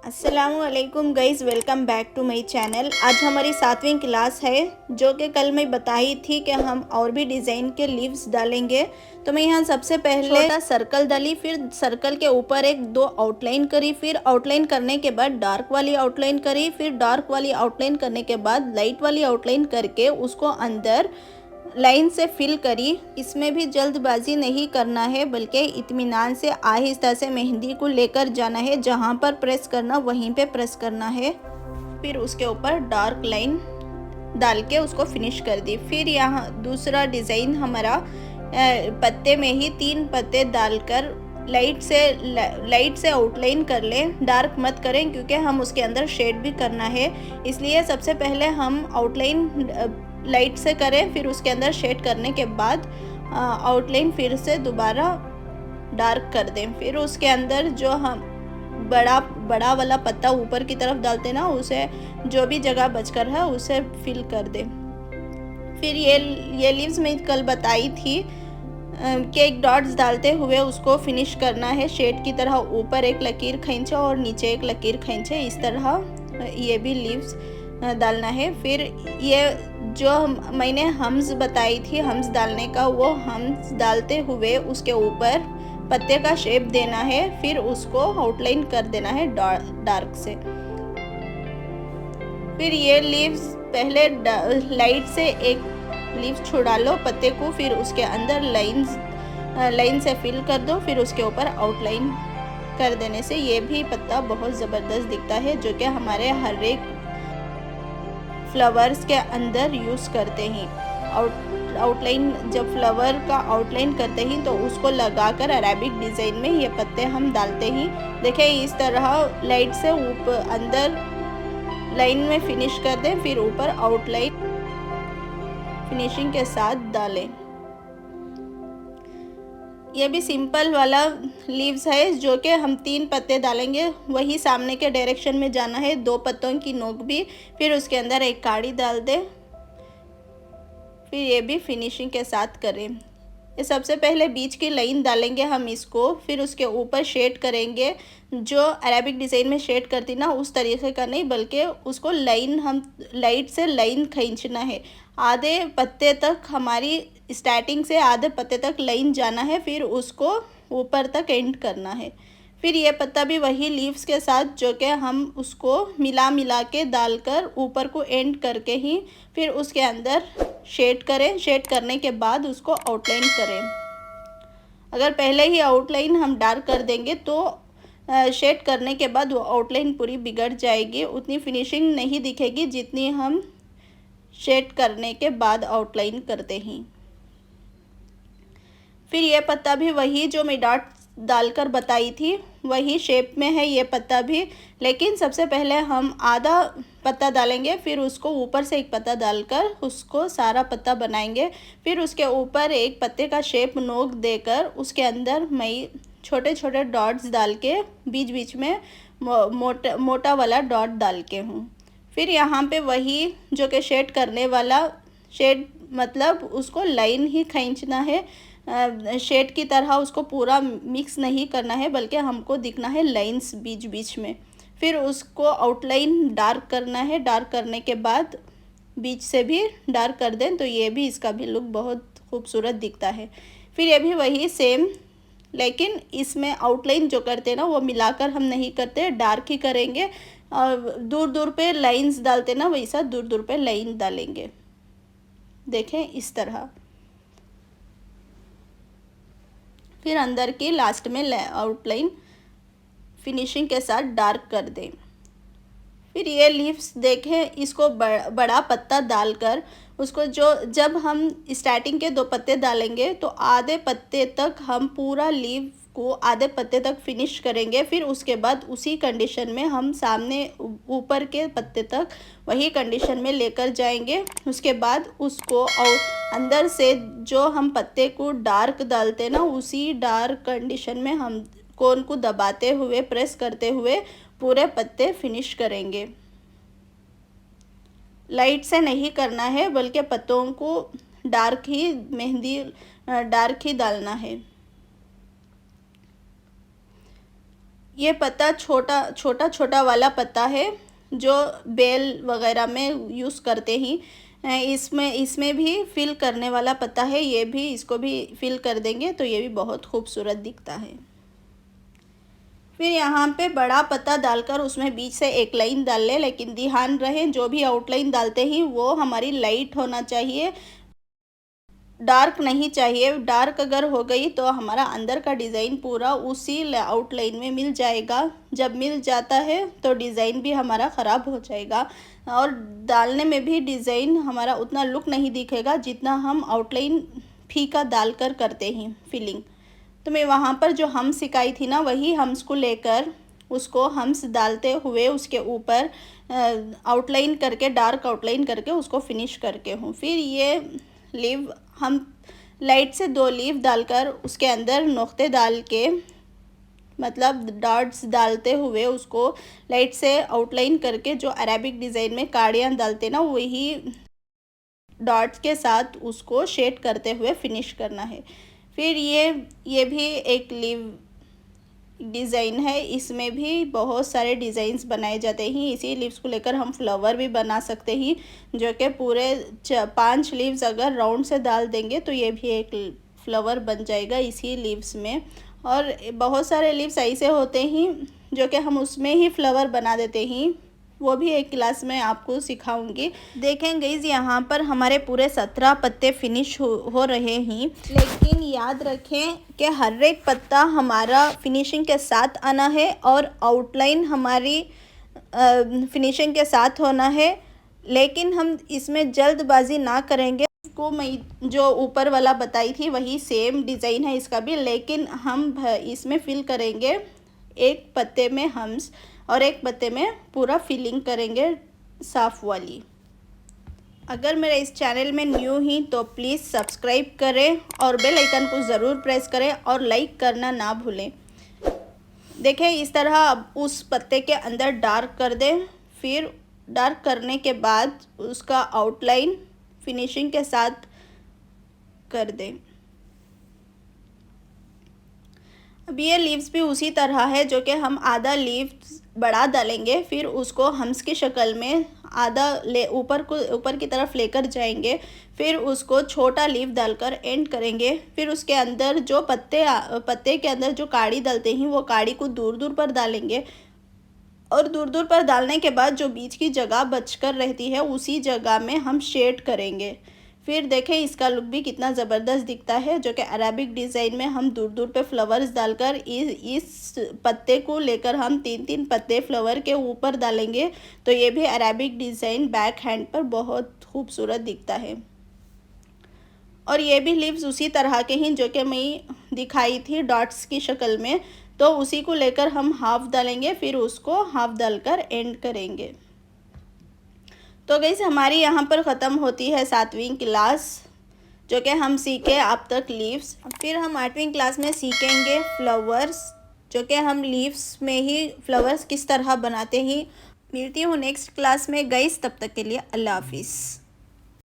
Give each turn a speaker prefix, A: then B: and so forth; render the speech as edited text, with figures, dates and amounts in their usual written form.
A: अस्सलामुअलैकुम guys, welcome back to my channel. आज हमारी 7वीं क्लास है, जो कि कल मैं बताई थी कि हम और भी डिज़ाइन के लीव्स डालेंगे। तो मैं यहाँ सबसे पहले छोटा सर्कल डाली, फिर सर्कल के ऊपर एक दो आउटलाइन करी, फिर आउटलाइन करने के बाद डार्क वाली आउटलाइन करी, फिर डार्क वाली आउटलाइन करने के बाद लाइट वाली आउटलाइन करके उसको अंदर लाइन से फिल करी। इसमें भी जल्दबाजी नहीं करना है, बल्कि इत्मीनान से आहिस्ता से मेहंदी को लेकर जाना है। जहाँ पर प्रेस करना वहीं पे प्रेस करना है। फिर उसके ऊपर डार्क लाइन डाल के उसको फिनिश कर दी। फिर यहाँ दूसरा डिज़ाइन हमारा पत्ते में ही 3 पत्ते डालकर लाइट से आउटलाइन कर लें। डार्क मत करें क्योंकि हम उसके अंदर शेड भी करना है, इसलिए सबसे पहले हम आउटलाइन लाइट से करें, फिर उसके अंदर शेड करने के बाद आउटलाइन फिर से दोबारा डार्क कर दें। फिर उसके अंदर जो हम बड़ा वाला पत्ता ऊपर की तरफ डालते ना, उसे जो भी जगह बचकर है उसे फिल कर दें। फिर ये लीव्स मैं कल बताई थी कि एक डॉट्स डालते हुए उसको फिनिश करना है शेड की तरह। ऊपर एक लकीर खींचे और नीचे एक लकीर खींचे, इस तरह ये भी लीव्स डालना है। फिर ये जो मैंने हम्स बताई थी हम्स डालने का, वो हम्स डालते हुए उसके ऊपर पत्ते का शेप देना है, फिर उसको आउटलाइन कर देना है डार्क से। फिर ये लीव्स पहले लाइट से एक लीव्स छुड़ा लो पत्ते को, फिर उसके अंदर लाइन से फिल कर दो, फिर उसके ऊपर आउटलाइन कर देने से ये भी पत्ता बहुत ज़बरदस्त दिखता है, जो कि हमारे हर एक फ्लावर्स के अंदर यूज़ करते हैं। आउटलाइन जब फ्लावर का आउटलाइन करते हैं तो उसको लगाकर अरेबिक डिज़ाइन में ये पत्ते हम डालते हैं। देखिए इस तरह लाइट से ऊपर अंदर लाइन में फिनिश कर दें, फिर ऊपर आउटलाइन फिनिशिंग के साथ डालें। ये भी सिंपल वाला लीव्स है, जो कि हम 3 पत्ते डालेंगे, वही सामने के डायरेक्शन में जाना है। 2 पत्तों की नोक भी, फिर उसके अंदर एक काड़ी डाल दें, फिर ये भी फिनिशिंग के साथ करें। ये सबसे पहले बीच की लाइन डालेंगे हम इसको, फिर उसके ऊपर शेड करेंगे। जो अरेबिक डिज़ाइन में शेड करती ना उस तरीके का नहीं, बल्कि उसको लाइन हम लाइट से लाइन खींचना है। आधे पत्ते तक हमारी स्टार्टिंग से आधे पत्ते तक लाइन जाना है, फिर उसको ऊपर तक एंड करना है। फिर ये पत्ता भी वही लीव्स के साथ, जो कि हम उसको मिला के डालकर ऊपर को एंड करके ही फिर उसके अंदर शेड करें। शेड करने के बाद उसको आउटलाइन करें। अगर पहले ही आउटलाइन हम डार्क कर देंगे तो शेड करने के बाद वो आउटलाइन पूरी बिगड़ जाएगी, उतनी फिनिशिंग नहीं दिखेगी जितनी हम शेड करने के बाद आउटलाइन करते हैं। फिर ये पत्ता भी वही जो मैं डॉट डालकर बताई थी वही शेप में है ये पत्ता भी, लेकिन सबसे पहले हम आधा पत्ता डालेंगे, फिर उसको ऊपर से एक पत्ता डालकर उसको सारा पत्ता बनाएंगे। फिर उसके ऊपर एक पत्ते का शेप नोक देकर उसके अंदर मैं छोटे छोटे डॉट्स डाल के बीच बीच में मोटा वाला डॉट डाल के हूँ। फिर यहाँ पे वही जो कि शेड करने वाला शेड, मतलब उसको लाइन ही खींचना है, शेड की तरह उसको पूरा मिक्स नहीं करना है, बल्कि हमको दिखना है लाइंस बीच बीच में। फिर उसको आउटलाइन डार्क करना है। डार्क करने के बाद बीच से भी डार्क कर दें तो ये भी इसका भी लुक बहुत खूबसूरत दिखता है। फिर ये भी वही सेम, लेकिन इसमें आउटलाइन जो करते हैं ना वो मिलाकर हम नहीं करते, डार्क ही करेंगे। और दूर दूर पे लाइंस डालते ना, वैसा दूर दूर पे लाइन डालेंगे। देखें इस तरह। फिर अंदर की लास्ट में आउटलाइन फिनिशिंग के साथ डार्क कर दें। फिर ये लीव्स देखें, इसको बड़ा पत्ता डालकर उसको जब हम स्टार्टिंग के 2 पत्ते डालेंगे तो आधे पत्ते तक हम पूरा लीव को आधे पत्ते तक फिनिश करेंगे। फिर उसके बाद उसी कंडीशन में हम सामने ऊपर के पत्ते तक वही कंडीशन में लेकर जाएंगे। उसके बाद उसको और अंदर से जो हम पत्ते को डार्क डालते ना, उसी डार्क कंडीशन में हम कोन को दबाते हुए प्रेस करते हुए पूरे पत्ते फिनिश करेंगे। लाइट से नहीं करना है, बल्कि पत्तों को डार्क ही मेहंदी डार्क ही डालना है। ये पत्ता छोटा छोटा छोटा वाला पत्ता है जो बेल वगैरह में यूज़ करते ही। इसमें भी फिल करने वाला पत्ता है, ये भी, इसको भी फिल कर देंगे तो ये भी बहुत खूबसूरत दिखता है। फिर यहाँ पे बड़ा पत्ता डालकर उसमें बीच से एक लाइन डाल ले, लेकिन ध्यान रहे जो भी आउटलाइन डालते ही वो हमारी लाइट होना चाहिए, डार्क नहीं चाहिए। डार्क अगर हो गई तो हमारा अंदर का डिज़ाइन पूरा उसी आउटलाइन में मिल जाएगा। जब मिल जाता है तो डिज़ाइन भी हमारा ख़राब हो जाएगा और डालने में भी डिज़ाइन हमारा उतना लुक नहीं दिखेगा जितना हम आउटलाइन फीका डाल कर करते हैं फिलिंग। तो मैं वहाँ पर जो हम सिखाई थी ना, वही हम्स को लेकर उसको हम्स डालते हुए उसके ऊपर आउटलाइन करके, डार्क आउटलाइन करके उसको फिनिश करके हूँ। फिर ये लीव हम लाइट से 2 लीव डालकर उसके अंदर नुक्ते डाल के, मतलब डॉट्स डालते हुए उसको लाइट से आउटलाइन करके, जो अरेबिक डिज़ाइन में काड़ियाँ डालते ना, वही डॉट्स के साथ उसको शेड करते हुए फिनिश करना है। फिर ये भी एक लीव डिज़ाइन है, इसमें भी बहुत सारे डिज़ाइंस बनाए जाते हैं। इसी लीव्स को लेकर हम फ्लावर भी बना सकते हैं, जो कि पूरे 5 लीव्स अगर राउंड से डाल देंगे तो ये भी एक फ्लावर बन जाएगा इसी लीव्स में। और बहुत सारे लीव्स ऐसे होते हैं जो कि हम उसमें ही फ्लावर बना देते हैं, वो भी एक क्लास में आपको सिखाऊंगी। देखें गाइस, यहाँ पर हमारे पूरे 17 पत्ते फिनिश हो रहे हैं, लेकिन याद रखें कि हर एक पत्ता हमारा फिनिशिंग के साथ आना है और आउटलाइन हमारी फिनिशिंग के साथ होना है। लेकिन हम इसमें जल्दबाजी ना करेंगे। इसको मैं जो ऊपर वाला बताई थी वही सेम डिज़ाइन है इसका भी, लेकिन हम इसमें फिल करेंगे, एक पत्ते में हम्स और एक पत्ते में पूरा फिलिंग करेंगे साफ वाली। अगर मेरे इस चैनल में न्यू ही तो प्लीज़ सब्सक्राइब करें और बेल आइकन को ज़रूर प्रेस करें और लाइक करना ना भूलें। देखें, इस तरह अब उस पत्ते के अंदर डार्क कर दें। फिर डार्क करने के बाद उसका आउटलाइन फिनिशिंग के साथ कर दें। अब ये लीव्स भी उसी तरह है, जो कि हम आधा लीव्स बढ़ा डालेंगे, फिर उसको हम्स की शक्ल में आधा ले ऊपर की तरफ लेकर जाएंगे, फिर उसको छोटा लीव डालकर एंड करेंगे। फिर उसके अंदर जो पत्ते के अंदर जो काड़ी डालते हैं वो काड़ी को दूर दूर पर डालेंगे, और दूर दूर पर डालने के बाद जो बीच की जगह बचकर रहती है उसी जगह में हम शेड करेंगे। फिर देखें इसका लुक भी कितना ज़बरदस्त दिखता है, जो कि अरेबिक डिज़ाइन में हम दूर दूर पे फ्लावर्स डालकर इस पत्ते को लेकर हम 3-3 पत्ते फ्लावर के ऊपर डालेंगे, तो ये भी अरेबिक डिज़ाइन बैक हैंड पर बहुत खूबसूरत दिखता है। और ये भी लीव्स उसी तरह के हैं जो कि मैं दिखाई थी डॉट्स की शक्ल में, तो उसी को लेकर हम हाफ डालेंगे, फिर उसको हाफ डालकर एंड करेंगे। तो गाइस, हमारी यहाँ पर ख़त्म होती है 7वीं क्लास, जो कि हम सीखे अब तक लीव्स। फिर हम 8वीं क्लास में सीखेंगे फ्लावर्स, जो कि हम लीव्स में ही फ्लावर्स किस तरह बनाते हैं। मिलती हूँ नेक्स्ट क्लास में गाइस, तब तक के लिए अल्लाह हाफिज़।